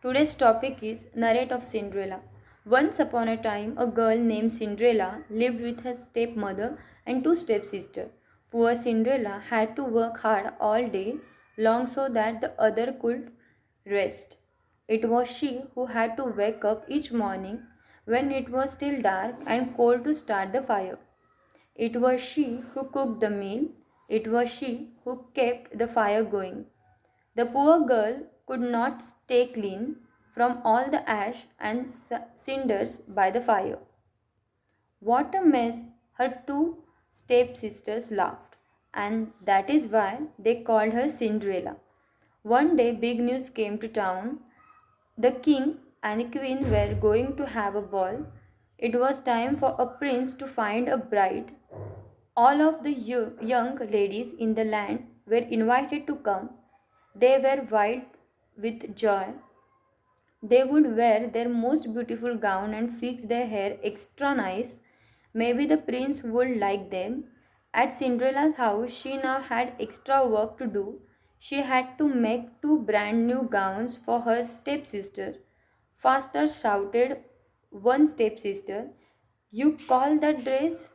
Today's topic is Narrate of Cinderella. Once upon a time, a girl named Cinderella lived with her stepmother and two stepsisters. Poor Cinderella had to work hard all day long so that the other could rest. It was she who had to wake up each morning when it was still dark and cold to start the fire. It was she who cooked the meal. It was she who kept the fire going. The poor girl could not stay clean from all the ash and cinders by the fire. What a mess! Her two stepsisters laughed, and that is why they called her Cinderella. One day, big news came to town. The king and the queen were going to have a ball. It was time for a prince to find a bride. All of the young ladies in the land were invited to come. They were wild with joy. They would wear their most beautiful gown and fix their hair extra nice. Maybe the prince would like them. At Cinderella's house, she now had extra work to do. She had to make two brand new gowns for her stepsister. Faster, shouted one stepsister. You call that dress?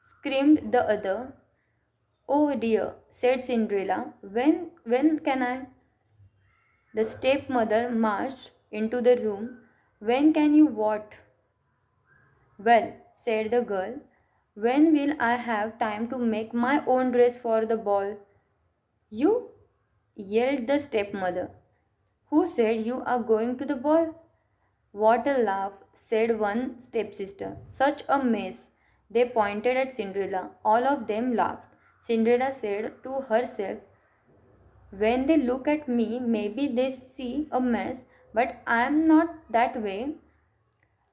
Screamed the other. Oh dear, said Cinderella. When can I? The stepmother marched into the room. When can you what? Well, said the girl, when will I have time to make my own dress for the ball? You? Yelled the stepmother. Who said you are going to the ball? What a laugh, said one stepsister. Such a mess. They pointed at Cinderella. All of them laughed. Cinderella said to herself, when they look at me, maybe they see a mess, but I am not that way.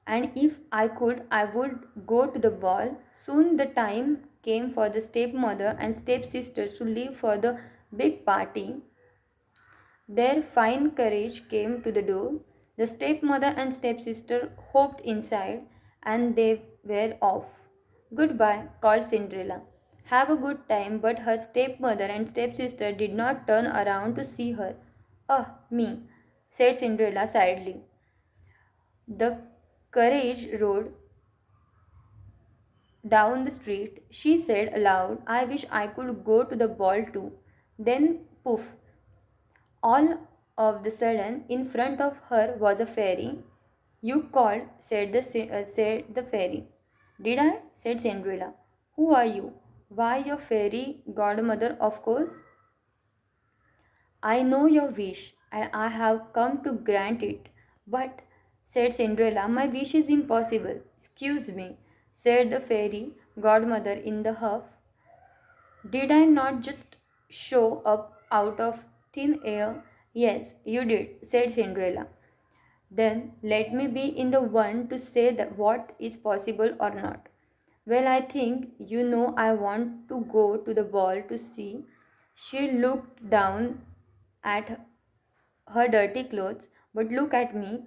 And if I could, I would go to the ball. Soon the time came for the stepmother and stepsisters to leave for the big party. Their fine courage came to the door. The stepmother and stepsister hopped inside and they were off. Goodbye, called Cinderella. Have a good time, but her stepmother and stepsister did not turn around to see her. Ah, me, said Cinderella sadly. The carriage rode down the street. She said aloud, I wish I could go to the ball too. Then, poof, all of the sudden, in front of her was a fairy. You called, said the fairy. Did I? Said Cinderella. Who are you? Why, your fairy godmother, of course. I know your wish, and I have come to grant it. But, said Cinderella, my wish is impossible. Excuse me, said the fairy godmother in the huff. Did I not just show up out of thin air? Yes, you did, said Cinderella. Then let me be in the one to say that what is possible or not. Well, I think you know I want to go to the ball to see. She looked down at her dirty clothes, but look at me.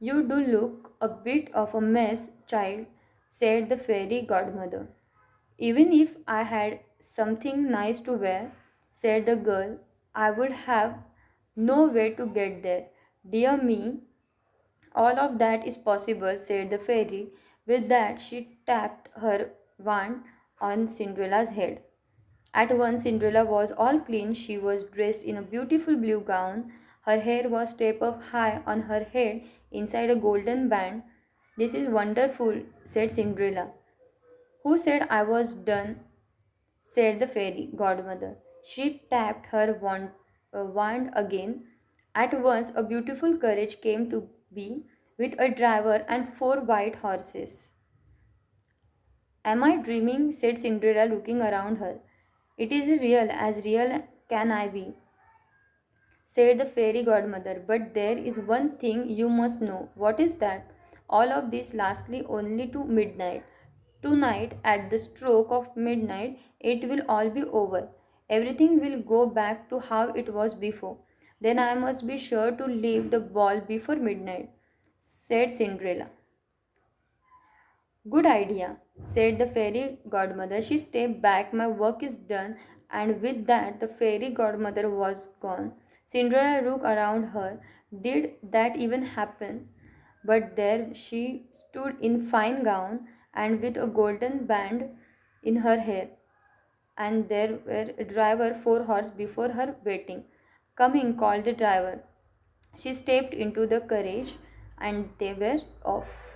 You do look a bit of a mess, child, said the fairy godmother. Even if I had something nice to wear, said the girl, I would have no way to get there. Dear me, all of that is possible, said the fairy. With that, she tapped her wand on Cinderella's head. At once, Cinderella was all clean. She was dressed in a beautiful blue gown. Her hair was taped up high on her head inside a golden band. This is wonderful, said Cinderella. Who said I was done? Said the fairy godmother. She tapped her wand again. At once, a beautiful carriage came to be with a driver and four white horses. Am I dreaming? Said Cinderella, looking around her. It is real, as real can I be, said the fairy godmother. But there is one thing you must know. What is that? All of this lastly only to midnight. Tonight, at the stroke of midnight, it will all be over. Everything will go back to how it was before. Then I must be sure to leave the ball before midnight, said Cinderella. Good idea, said the fairy godmother. She stepped back. My work is done. And with that, the fairy godmother was gone. Cinderella looked around her. Did that even happen? But there she stood in fine gown and with a golden band in her hair, and there were a driver 4 hours before her waiting. Coming, called the driver. She stepped into the carriage and they were off.